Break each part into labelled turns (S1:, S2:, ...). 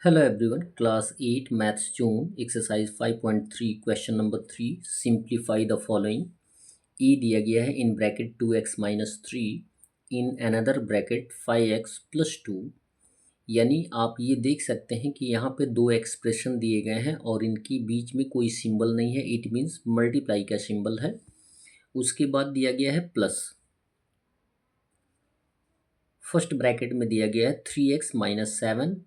S1: Hello everyone, class 8 maths June exercise 5.3 question number 3 simplify the following। e दिया गया है in bracket 2x minus 3 in another bracket 5x plus 2। यानी आप ये देख सकते हैं कि यहाँ पे दो एक्सप्रेशन दिए गए हैं और इनकी बीच में कोई सिंबल नहीं है, इट मीन्स मल्टीप्लाई का सिंबल है। उसके बाद दिया गया है प्लस, फर्स्ट ब्रैकेट में दिया गया है 3x minus 7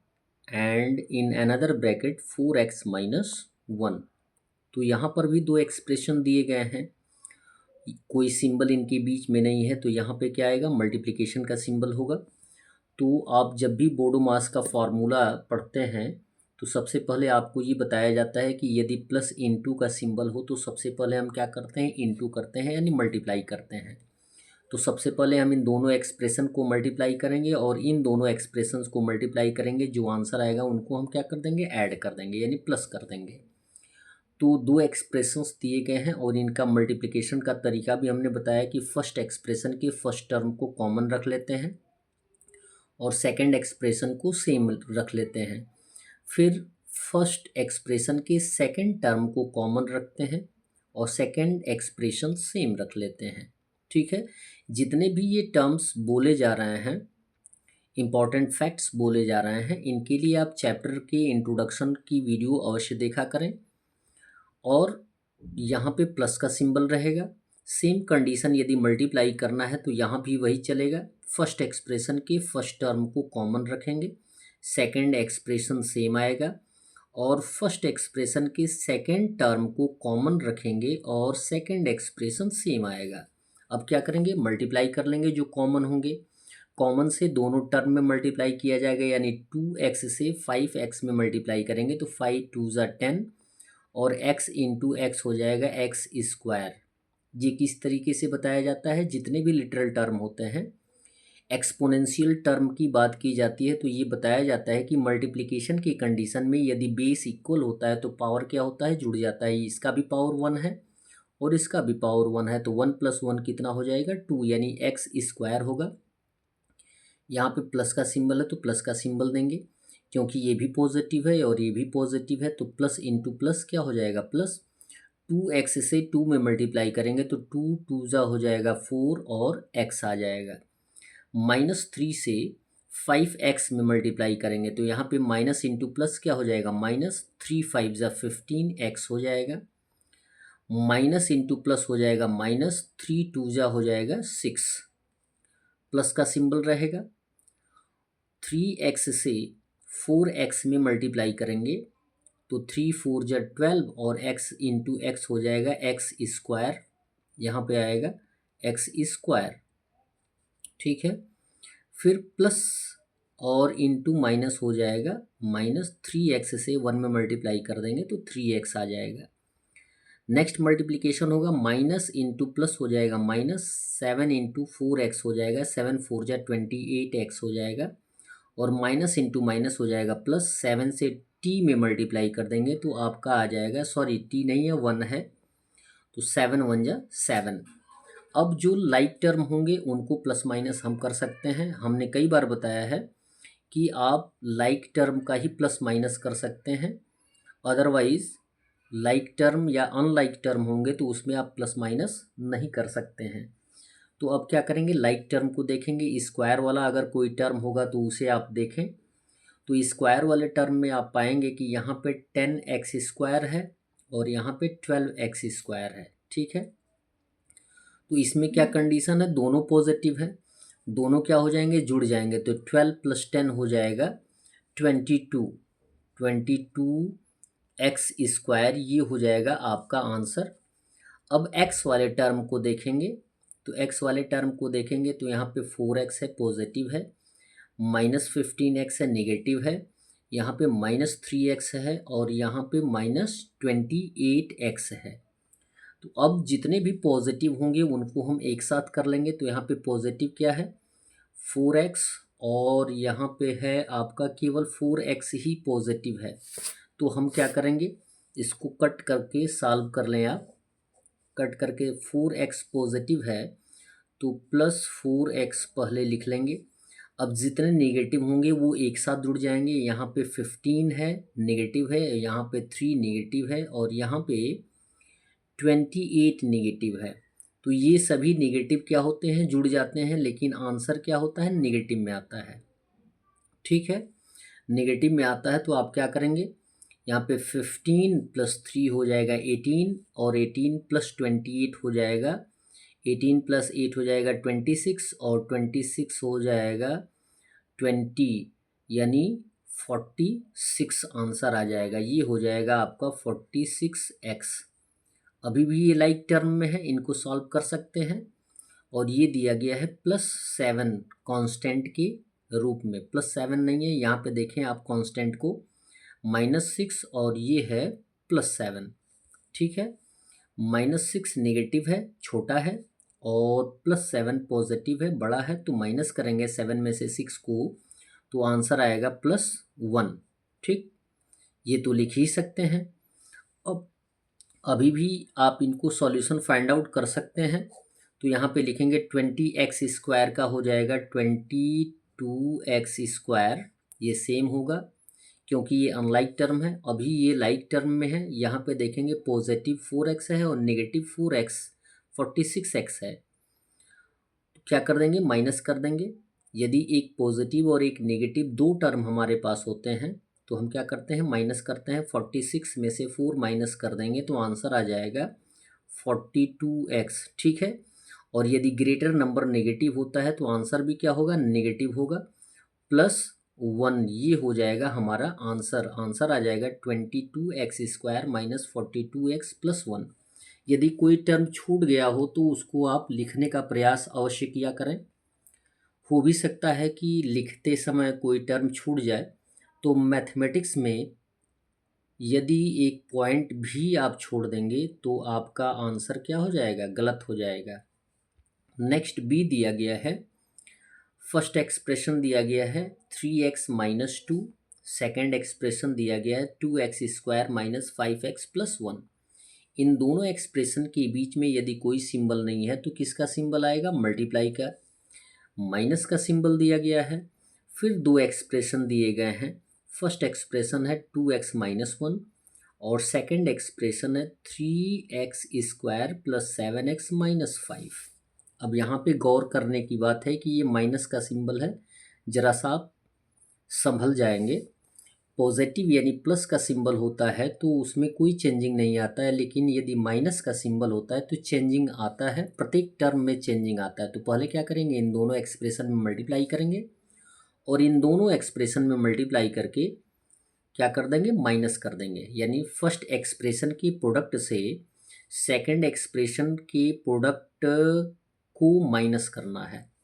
S1: and in another bracket 4x minus 1। तो यहाँ पर भी दो एक्सप्रेशन दिए गए हैं, कोई सिंबल इनके बीच में नहीं है, तो यहाँ पे क्या आएगा, मल्टीप्लिकेशन का सिंबल होगा। तो आप जब भी बोडोमास का फॉर्मूला पढ़ते हैं तो सबसे पहले आपको ये बताया जाता है कि यदि प्लस इंटू का सिंबल हो तो सबसे पहले हम क्या करते हैं, इंटू करते हैं यानी मल्टीप्लाई करते हैं। तो सबसे पहले हम इन दोनों एक्सप्रेशन को मल्टीप्लाई करेंगे और इन दोनों एक्सप्रेशंस को मल्टीप्लाई करेंगे, जो आंसर आएगा उनको हम क्या कर देंगे, ऐड कर देंगे यानी प्लस कर देंगे। तो दो एक्सप्रेशंस दिए गए हैं और इनका मल्टीप्लिकेशन का तरीका भी हमने बताया कि फर्स्ट एक्सप्रेशन के फर्स्ट टर्म को कॉमन रख लेते हैं और सेकंड एक्सप्रेशन को सेम रख लेते हैं। फिर फर्स्ट एक्सप्रेशन के सेकंड टर्म को कॉमन रखते हैं और सेकंड एक्सप्रेशन सेम रख लेते हैं। ठीक है, जितने भी ये टर्म्स बोले जा रहे हैं, इम्पॉर्टेंट फैक्ट्स बोले जा रहे हैं, इनके लिए आप चैप्टर के इंट्रोडक्शन की वीडियो अवश्य देखा करें। और यहाँ पे प्लस का सिंबल रहेगा। सेम कंडीशन यदि मल्टीप्लाई करना है तो यहाँ भी वही चलेगा, फर्स्ट एक्सप्रेशन के फर्स्ट टर्म को कॉमन रखेंगे, सेकंड एक्सप्रेशन सेम आएगा और फर्स्ट एक्सप्रेशन के सेकंड टर्म को कॉमन रखेंगे और सेकंड एक्सप्रेशन सेम आएगा। अब क्या करेंगे, मल्टीप्लाई कर लेंगे जो कॉमन होंगे, कॉमन से दोनों टर्म में मल्टीप्लाई किया जाएगा यानी 2x से 5x में मल्टीप्लाई करेंगे तो 5 2 ज़ा 10 और x इंटू एक्स हो जाएगा एक्स स्क्वायर। ये किस तरीके से बताया जाता है, जितने भी लिटरल टर्म होते हैं, एक्सपोनेंशियल टर्म की बात की जाती है तो ये बताया जाता है कि मल्टीप्लिकेशन की कंडीशन में यदि बेस इक्वल होता है तो पावर क्या होता है, जुड़ जाता है। इसका भी पावर 1 है और इसका भी पावर 1 है तो 1 + 1 कितना हो जाएगा, 2 यानी एक्स स्क्वायर होगा। यहाँ पे प्लस का सिंबल है तो प्लस का सिंबल देंगे, क्योंकि ये भी पॉजिटिव है और ये भी पॉजिटिव है तो प्लस इंटू प्लस क्या हो जाएगा, प्लस 2x से 2 में मल्टीप्लाई करेंगे तो 2 2 ज़ा हो जाएगा 4 और x आ जाएगा। -3 से 5x में मल्टीप्लाई करेंगे तो यहाँ पे माइनस इंटू प्लस क्या हो जाएगा, -3 5 ज़ा 15x हो जाएगा। माइनस इंटू प्लस हो जाएगा -3 2 ज़ा हो जाएगा 6, प्लस का सिंबल रहेगा। 3x से 4x में मल्टीप्लाई करेंगे तो 3 4 ज़ा 12 और x इंटू एक्स हो जाएगा एक्स स्क्वायर, यहाँ पे आएगा एक्स स्क्वायर। ठीक है, फिर प्लस और इंटू माइनस हो जाएगा, -3x से 1 में मल्टीप्लाई कर देंगे तो 3x आ जाएगा। नेक्स्ट मल्टीप्लिकेशन होगा, माइनस इंटू प्लस हो जाएगा, -7 इंटू 4x हो जाएगा, 7 4 ज़ा 28x हो जाएगा और माइनस इंटू माइनस हो जाएगा प्लस, 7 से t में मल्टीप्लाई कर देंगे तो आपका आ जाएगा, सॉरी t नहीं है 1 है, तो 7 1 ज़ा 7। अब जो लाइक टर्म होंगे उनको प्लस माइनस हम कर सकते हैं। हमने कई बार बताया है कि आप लाइक टर्म का ही प्लस माइनस कर सकते हैं, अदरवाइज लाइक टर्म या अनलाइक टर्म होंगे तो उसमें आप प्लस माइनस नहीं कर सकते हैं। तो अब क्या करेंगे, लाइक टर्म को देखेंगे, स्क्वायर वाला अगर कोई टर्म होगा तो उसे आप देखें तो स्क्वायर वाले टर्म में आप पाएंगे कि यहाँ पे 10x स्क्वायर है और यहाँ पे 12x स्क्वायर है। ठीक है, तो इसमें क्या कंडीशन है, दोनों पॉजिटिव है, दोनों क्या हो जाएंगे, जुड़ जाएंगे तो 12 + 10 हो जाएगा 22, 22x स्क्वायर, ये हो जाएगा आपका आंसर। अब x वाले टर्म को देखेंगे तो x वाले टर्म को देखेंगे तो यहाँ पे 4x है पॉजिटिव है, -15x है नेगेटिव है, यहाँ पे -3x है और यहाँ पे -28x है। तो अब जितने भी पॉजिटिव होंगे उनको हम एक साथ कर लेंगे तो यहाँ पे पॉजिटिव क्या है, 4x और यहाँ पे है आपका केवल 4x ही पॉजिटिव है। तो हम क्या करेंगे, इसको कट करके सॉल्व कर लें आप, कट करके 4x पॉजिटिव है तो +4x पहले लिख लेंगे। अब जितने नेगेटिव होंगे वो एक साथ जुड़ जाएंगे। यहाँ पे 15 है नेगेटिव है, यहाँ पे 3 नेगेटिव है और यहाँ पे 28 नेगेटिव है। तो ये सभी नेगेटिव क्या होते हैं, जुड़ जाते हैं, लेकिन आंसर क्या होता है, नेगेटिव में आता है। ठीक है, नेगेटिव में आता है तो आप क्या करेंगे, यहाँ पे 15 + 3 हो जाएगा 18 और 18 + 28 हो जाएगा 18 + 8 हो जाएगा 26 और 26 हो जाएगा 20, यानी 46 आंसर आ जाएगा। ये हो जाएगा आपका 46x। अभी भी ये लाइक टर्म में है, इनको सॉल्व कर सकते हैं। और ये दिया गया है +7 कांस्टेंट के रूप में। +7 नहीं है, यहाँ पे देखें आप कांस्टेंट को, -6 और ये है +7। ठीक है, -6 नेगेटिव है, छोटा है, और +7 पॉजिटिव है, बड़ा है। तो माइनस करेंगे 7 में से 6 को, तो आंसर आएगा +1। ठीक, ये तो लिख ही सकते हैं। अब अभी भी आप इनको सॉल्यूशन फाइंड आउट कर सकते हैं। तो यहाँ पे लिखेंगे 20x² का हो जाएगा 22x²। ये सेम होगा क्योंकि ये अनलाइक टर्म है, अभी ये लाइक टर्म में है। यहाँ पे देखेंगे पॉजिटिव 4x है और नेगेटिव 4x 46x है। तो क्या कर देंगे, माइनस कर देंगे। यदि एक पॉजिटिव और एक नेगेटिव दो टर्म हमारे पास होते हैं तो हम क्या करते हैं, माइनस करते हैं। 46 में से 4 माइनस कर देंगे तो आंसर आ जाएगा 42x। ठीक है, और यदि ग्रेटर नंबर नेगेटिव होता है तो आंसर भी क्या होगा, नेगेटिव होगा। +1, ये हो जाएगा हमारा आंसर। आंसर आ जाएगा 22x² - 42x + 1। यदि कोई टर्म छूट गया हो तो उसको आप लिखने का प्रयास अवश्य किया करें। हो भी सकता है कि लिखते समय कोई टर्म छूट जाए, तो मैथमेटिक्स में यदि एक पॉइंट भी आप छोड़ देंगे तो आपका आंसर क्या हो जाएगा, गलत हो जाएगा। नेक्स्ट बी दिया गया है। फर्स्ट एक्सप्रेशन दिया गया है 3x - 2। सेकेंड एक्सप्रेशन दिया गया है 2x² - 5x + 1। इन दोनों एक्सप्रेशन के बीच में यदि कोई सिंबल नहीं है तो किसका सिंबल आएगा, मल्टीप्लाई का। माइनस का सिंबल दिया गया है। फिर दो एक्सप्रेशन दिए गए हैं। फर्स्ट एक्सप्रेशन है 2x - 1 और सेकंड एक्सप्रेशन है 3x² + 7x - 5। अब यहाँ पे गौर करने की बात है कि ये माइनस का सिंबल है, जरा सा आप संभल जाएंगे। पॉजिटिव यानी प्लस का सिंबल होता है तो उसमें कोई चेंजिंग नहीं आता है, लेकिन यदि माइनस का सिंबल होता है तो चेंजिंग आता है, प्रत्येक टर्म में चेंजिंग आता है। तो पहले क्या करेंगे, इन दोनों एक्सप्रेशन में मल्टीप्लाई करेंगे और इन दोनों एक्सप्रेशन में मल्टीप्लाई करके क्या कर देंगे, माइनस कर देंगे। यानी फर्स्ट एक्सप्रेशन के प्रोडक्ट से सेकंड एक्सप्रेशन के प्रोडक्ट को माइनस करना है।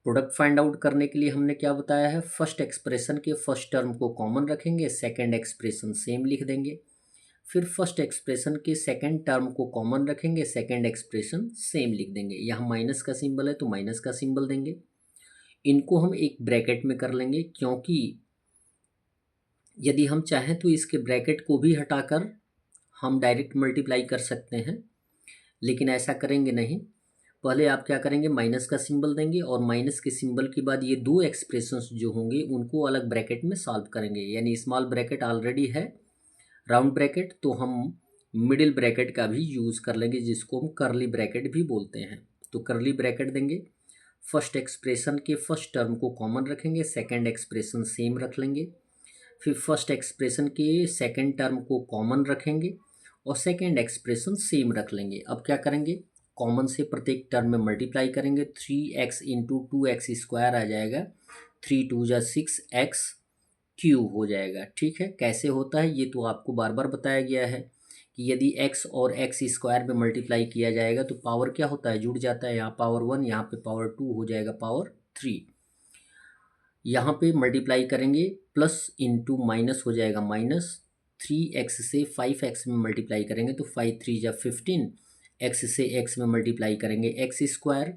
S1: प्रोडक्ट फाइंड आउट करने के लिए हमने क्या बताया है, फर्स्ट एक्सप्रेशन के फर्स्ट टर्म को कॉमन रखेंगे, सेकंड एक्सप्रेशन सेम लिख देंगे। फिर फर्स्ट एक्सप्रेशन के सेकंड टर्म को कॉमन रखेंगे, सेकंड एक्सप्रेशन सेम लिख देंगे। यहाँ माइनस का सिंबल है तो माइनस का सिंबल देंगे। इनको हम एक ब्रैकेट में कर लेंगे, क्योंकि यदि हम चाहें तो इसके ब्रैकेट को भी हटाकर हम डायरेक्ट मल्टीप्लाई कर सकते हैं, लेकिन ऐसा करेंगे नहीं। पहले आप क्या करेंगे, माइनस का सिंबल देंगे और माइनस के सिंबल के बाद ये दो एक्सप्रेशंस जो होंगे उनको अलग ब्रैकेट में सॉल्व करेंगे। यानी स्मॉल ब्रैकेट ऑलरेडी है, राउंड ब्रैकेट, तो हम मिडिल ब्रैकेट का भी यूज़ कर लेंगे, जिसको हम करली ब्रैकेट भी बोलते हैं। तो करली ब्रैकेट देंगे, फर्स्ट एक्सप्रेशन के फर्स्ट टर्म को कॉमन रखेंगे, सेकेंड एक्सप्रेशन सेम रख लेंगे। फिर फर्स्ट एक्सप्रेशन के सेकेंड टर्म को कॉमन रखेंगे और सेकेंड एक्सप्रेशन सेम रख लेंगे। अब क्या करेंगे, कॉमन से प्रत्येक टर्म में मल्टीप्लाई करेंगे। 3x × 2x² आ जाएगा, 3 2 जा 6x³ हो जाएगा। ठीक है, कैसे होता है ये तो आपको बार बार बताया गया है कि यदि x और x² में मल्टीप्लाई किया जाएगा तो पावर क्या होता है, जुड़ जाता है। यहाँ पावर 1, यहाँ पे पावर 2 हो जाएगा पावर 3। यहाँ पे मल्टीप्लाई करेंगे, प्लस इंटू माइनस हो जाएगा माइनस। 3x से 5x में मल्टीप्लाई करेंगे तो 5 3 जा 15, x से x में मल्टीप्लाई करेंगे x²,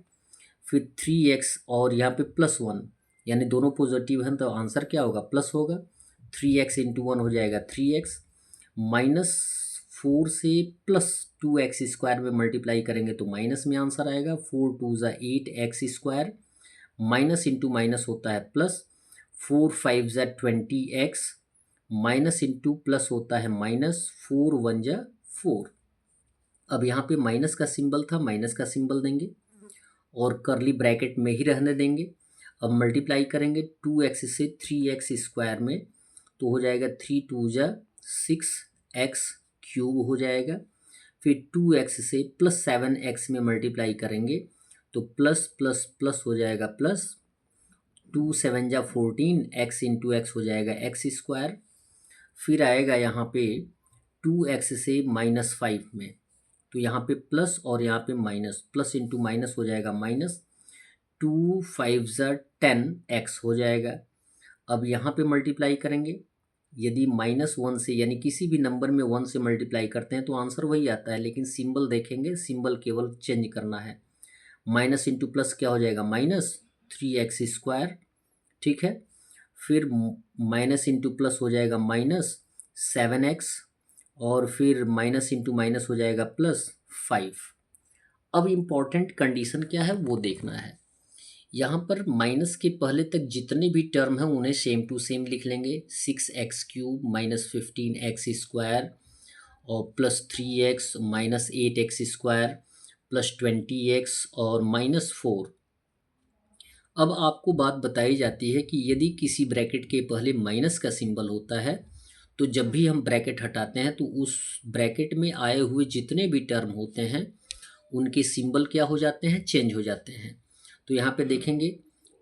S1: फिर 3x और यहाँ पे +1, यानी दोनों पॉजिटिव हैं तो आंसर क्या होगा, प्लस होगा। 3x × 1 हो जाएगा 3x, -4 से +2x² में मल्टीप्लाई करेंगे तो माइनस में आंसर आएगा। 4 2 जा 8x², माइनस इंटू माइनस होता है प्लस, 4 5 ज़ा 20x, माइनस इंटू प्लस होता है माइनस, 4 1 ज़ा 4। अब यहाँ पे माइनस का सिंबल था, माइनस का सिंबल देंगे और करली ब्रैकेट में ही रहने देंगे। अब मल्टीप्लाई करेंगे 2x से 3x स्क्वायर में, तो हो जाएगा 3 2 ज़ा 6x क्यूब हो जाएगा। फिर 2x से प्लस 7x में मल्टीप्लाई करेंगे तो प्लस प्लस प्लस हो जाएगा प्लस, 2 7 ज़ा 14, x इंटू एक्स हो जाएगा एक्स स्क्वायर। फिर आएगा यहाँ पे 2x से -5 में, तो यहाँ पे प्लस और यहाँ पे माइनस, प्लस इंटू माइनस हो जाएगा माइनस, 2 5 ज़ा 10x हो जाएगा। अब यहाँ पे मल्टीप्लाई करेंगे, यदि -1 से यानी किसी भी नंबर में 1 से मल्टीप्लाई करते हैं तो आंसर वही आता है, लेकिन सिंबल देखेंगे, सिंबल केवल चेंज करना है। माइनस इंटू प्लस क्या हो जाएगा माइनस 3x स्क्वायर, ठीक है। फिर माइनस इंटू प्लस हो जाएगा माइनस 7x, और फिर माइनस इंटू माइनस हो जाएगा प्लस 5। अब इम्पॉर्टेंट कंडीशन क्या है वो देखना है। यहाँ पर माइनस के पहले तक जितने भी टर्म हैं उन्हें सेम टू सेम लिख लेंगे। 6x cube minus 15x square और plus 3x minus 8x square plus 20x और -4। अब आपको बात बताई जाती है कि यदि किसी ब्रैकेट के पहले माइनस का सिंबल होता है तो जब भी हम ब्रैकेट हटाते हैं तो उस ब्रैकेट में आए हुए जितने भी टर्म होते हैं उनके सिंबल क्या हो जाते हैं, चेंज हो जाते हैं। तो यहाँ पे देखेंगे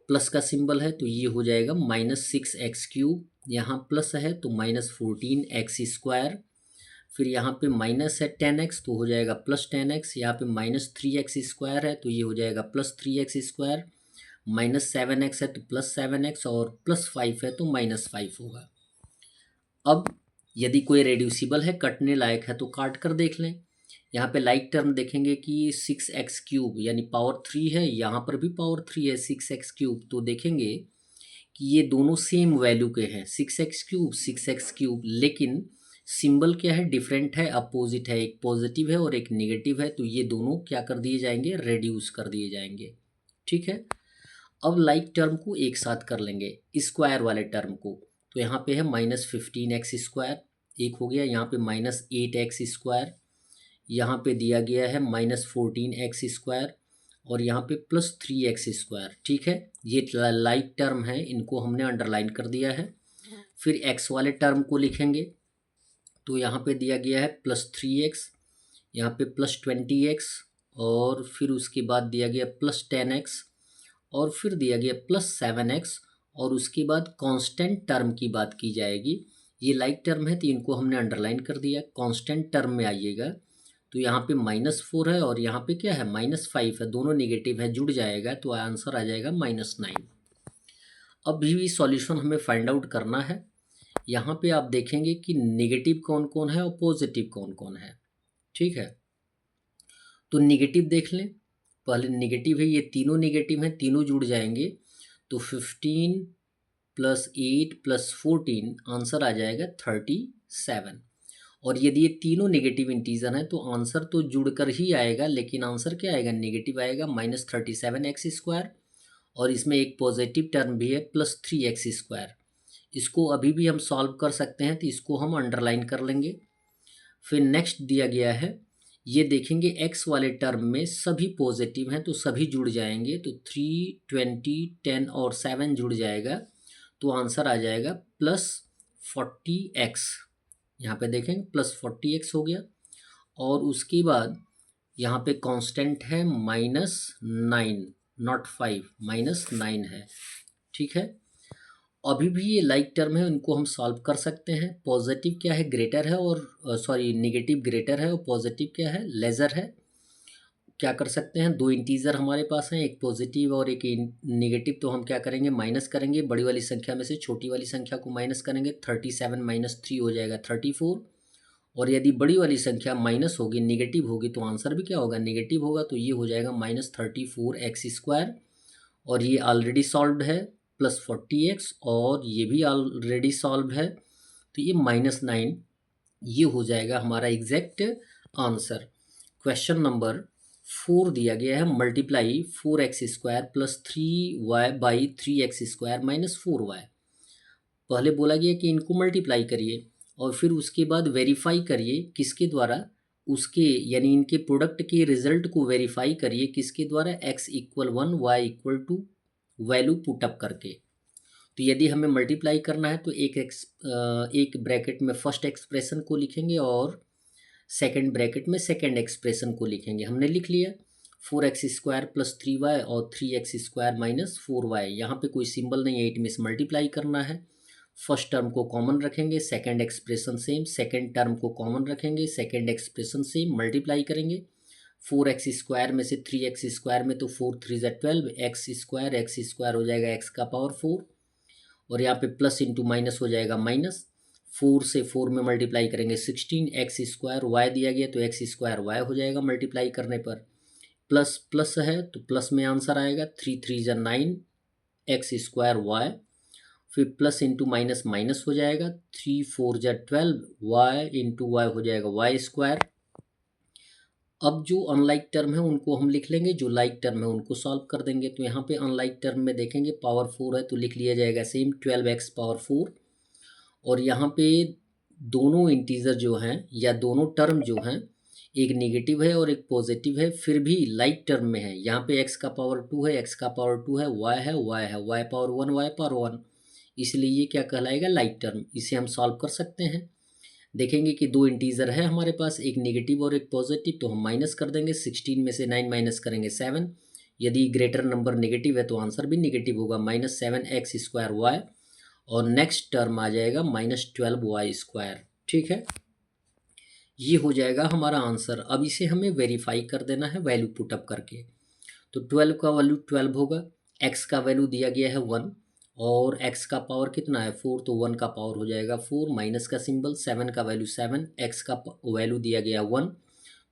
S1: प्लस का सिंबल है तो ये हो जाएगा -6x क्यूब, यहाँ प्लस है तो -14x स्क्वायर। फिर यहाँ पे माइनस है 10x तो हो जाएगा प्लस 10x, यहाँ पे -3x स्क्वायर है तो ये हो जाएगा प्लस 3x स्क्वायर, -7x है तो प्लस 7x और प्लस 5 है तो -5 होगा। अब यदि कोई रेड्यूसिबल है, कटने लायक है तो काट कर देख लें। यहाँ पे लाइक टर्म देखेंगे कि 6x क्यूब यानी पावर 3 है, यहाँ पर भी पावर 3 है 6x क्यूब, तो देखेंगे कि ये दोनों सेम वैल्यू के हैं, 6x क्यूब, लेकिन सिंबल क्या है, डिफरेंट है, अपोजिट है, एक पॉजिटिव है और एक नेगेटिव है, तो ये दोनों क्या कर दिए जाएंगे, रेड्यूस कर दिए जाएंगे, ठीक है। अब लाइक टर्म को एक साथ कर लेंगे, स्क्वायर वाले टर्म को, तो यहाँ पे है -15x स्क्वायर, एक हो गया, यहाँ पे -8x स्क्वायर, यहाँ पे दिया गया है -14x स्क्वायर और यहाँ पे +3x स्क्वायर, ठीक है। ये लाइक टर्म है, इनको हमने अंडरलाइन कर दिया है। फिर x वाले टर्म को लिखेंगे तो यहाँ पे दिया गया है +3x, यहाँ पे +20x और फिर उसके बाद दिया गया +10x और फिर दिया गया +7x और उसके बाद कांस्टेंट टर्म की बात की जाएगी। ये लाइक टर्म है तो इनको हमने अंडरलाइन कर दिया। कांस्टेंट टर्म में आइएगा तो यहाँ पे -4 है और यहाँ पे क्या है -5 है, दोनों नेगेटिव है, जुड़ जाएगा तो आंसर आ जाएगा -9। अब भी सॉल्यूशन हमें फाइंड आउट करना है। यहाँ पे आप देखेंगे कि नेगेटिव कौन कौन है और पॉजिटिव कौन कौन है, ठीक है। तो नेगेटिव देख लें, पहले नेगेटिव है, ये तीनों नेगेटिव हैं, तीनों जुड़ जाएंगे तो 15 + 8 + 14 आंसर आ जाएगा 37। और यदि ये तीनों नेगेटिव इंटीजर हैं तो आंसर तो जुड़कर ही आएगा, लेकिन आंसर क्या आएगा, नेगेटिव आएगा -37x स्क्वायर और इसमें एक पॉजिटिव टर्म भी है +3x स्क्वायर। इसको अभी भी हम सॉल्व कर सकते हैं तो इसको हम अंडरलाइन कर लेंगे। फिर नेक्स्ट दिया गया है, ये देखेंगे x वाले टर्म में सभी पॉजिटिव हैं तो सभी जुड़ जाएंगे, तो 3 20 10 और 7 जुड़ जाएगा तो आंसर आ जाएगा +40x। यहाँ पे देखेंगे +40x हो गया और उसके बाद यहाँ पे कांस्टेंट है -9 नॉट 5, -9 है, ठीक है। अभी भी ये लाइक टर्म है, इनको हम सॉल्व कर सकते हैं। पॉजिटिव क्या है, ग्रेटर है और सॉरी नेगेटिव ग्रेटर है और पॉजिटिव क्या है, लेज़र है। क्या कर सकते हैं, दो इंटीजर हमारे पास हैं, एक पॉजिटिव और एक नेगेटिव, तो हम क्या करेंगे, माइनस करेंगे, बड़ी वाली संख्या में से छोटी वाली संख्या को माइनस करेंगे, 37 - 3 हो जाएगा 34। और यदि बड़ी वाली संख्या माइनस होगी, नेगेटिव होगी, तो आंसर भी क्या होगा, नेगेटिव होगा, तो ये हो जाएगा -34x स्क्वायर और ये ऑलरेडी सॉल्व्ड है, +40x और ये भी ऑलरेडी सॉल्व है, तो ये -9 ये हो जाएगा हमारा एग्जैक्ट आंसर। क्वेश्चन नंबर 4 दिया गया है, multiply 4x² plus 3y by 3x² minus 4y। पहले बोला गया कि इनको मल्टीप्लाई करिए और फिर उसके बाद वेरीफाई करिए किसके द्वारा, उसके यानी इनके प्रोडक्ट के रिजल्ट को वेरीफाई करिए किसके द्वारा, x equal 1 y equal to value put up करके। तो यदि हमें मल्टीप्लाई करना है तो एक ब्रैकेट में फर्स्ट एक्सप्रेशन को लिखेंगे और सेकंड ब्रैकेट में सेकंड एक्सप्रेशन को लिखेंगे। हमने लिख लिया 4x² प्लस 3y और 3x² माइनस 4y। यहाँ पे कोई सिंबल नहीं है, इट मीन्स मल्टीप्लाई करना है। फर्स्ट टर्म को कॉमन रखेंगे, second expression same, second term को कॉमन रखेंगे, सेकंड एक्सप्रेशन सेम, मल्टीप्लाई करेंगे 4x² में से 3x² में तो 4 3 ज़ा 12, x² हो जाएगा x का पावर 4 और यहाँ पे प्लस इंटू माइनस हो जाएगा माइनस। 4 से 4 में मल्टीप्लाई करेंगे 16, x² y दिया गया तो x² y हो जाएगा मल्टीप्लाई करने पर। प्लस प्लस है तो प्लस में आंसर आएगा 3 3 ज़ा 9 x² y। फिर प्लस इंटू माइनस माइनस हो जाएगा 3 4 ज़ा 12 y इंटू वाई हो जाएगा y²। अब जो अनलाइक टर्म है उनको हम लिख लेंगे, जो लाइक टर्म है उनको सॉल्व कर देंगे। तो यहाँ पे अनलाइक टर्म में देखेंगे पावर 4 है तो लिख लिया जाएगा सेम 12x पावर 4। और यहाँ पे दोनों इंटीजर जो हैं या दोनों टर्म जो हैं, एक नेगेटिव है और एक पॉजिटिव है, फिर भी लाइक टर्म में है। यहाँ पे x का पावर 2 है, x का पावर 2 है, y है, y पावर 1, y पावर 1, इसलिए ये क्या कहलाएगा, लाइक टर्म। इसे हम सॉल्व कर सकते हैं। देखेंगे कि दो इंटीजर है हमारे पास, एक नेगेटिव और एक पॉजिटिव, तो हम माइनस कर देंगे। 16 में से 9 माइनस करेंगे 7। यदि ग्रेटर नंबर नेगेटिव है तो आंसर भी नेगेटिव होगा, -7x² y और नेक्स्ट टर्म आ जाएगा -12y²। ठीक है, ये हो जाएगा हमारा आंसर। अब इसे हमें वेरीफाई कर देना है वैल्यू पुटअप करके। तो 12 का वैल्यू 12 होगा, x का वैल्यू दिया गया है 1 और x का पावर कितना है 4, तो 1 का पावर हो जाएगा 4, माइनस का सिंबल, 7 का वैल्यू 7, x का वैल्यू दिया गया 1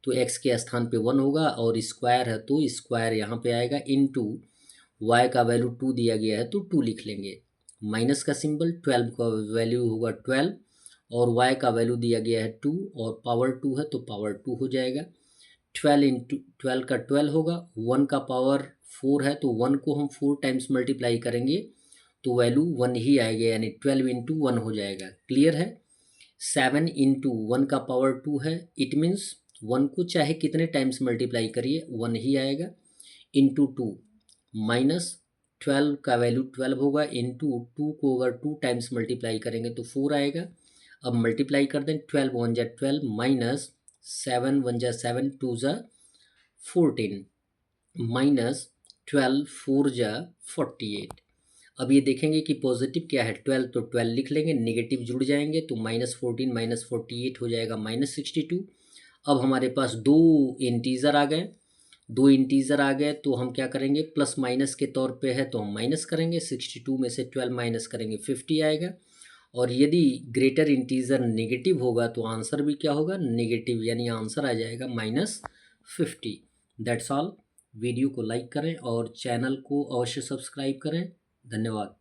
S1: तो x के स्थान पे 1 होगा और स्क्वायर है तो स्क्वायर यहाँ पे आएगा, इनटू y का वैल्यू 2 दिया गया है तो 2 लिख लेंगे, माइनस का सिंबल, 12 का वैल्यू होगा 12 और y का वैल्यू दिया गया है 2 और पावर 2 है तो पावर 2 हो जाएगा। 12 इंटू 12 का 12 होगा, 1 का पावर 4 है तो 1 को हम 4 टाइम्स मल्टीप्लाई करेंगे तो वैल्यू 1 ही आएगा, यानी 12 इंटू 1 हो जाएगा। क्लियर है। 7 इंटू 1 का पावर 2 है, इट मीन्स 1 को चाहे कितने टाइम्स मल्टीप्लाई करिए 1 ही आएगा, इंटू 2 माइनस 12 का वैल्यू 12 होगा, इंटू 2 को अगर 2 टाइम्स मल्टीप्लाई करेंगे तो 4 आएगा। अब मल्टीप्लाई कर दें, 12 1 जा 12 माइनस 7 1 जा 7 2 जा 14 माइनस 12 4 जा 48। अब ये देखेंगे कि पॉजिटिव क्या है 12 तो 12 लिख लेंगे, नेगेटिव जुड़ जाएंगे तो -14 -48 हो जाएगा -62। अब हमारे पास दो इंटीजर आ गए, तो हम क्या करेंगे, प्लस माइनस के तौर पे है तो हम माइनस करेंगे, 62 में से 12 माइनस करेंगे 50 आएगा। और यदि ग्रेटर इंटीजर नेगेटिव होगा तो आंसर भी क्या होगा, नेगेटिव, यानी आंसर आ जाएगा -50। That's all. वीडियो को लाइक करें और चैनल को अवश्य सब्सक्राइब करें। धन्यवाद।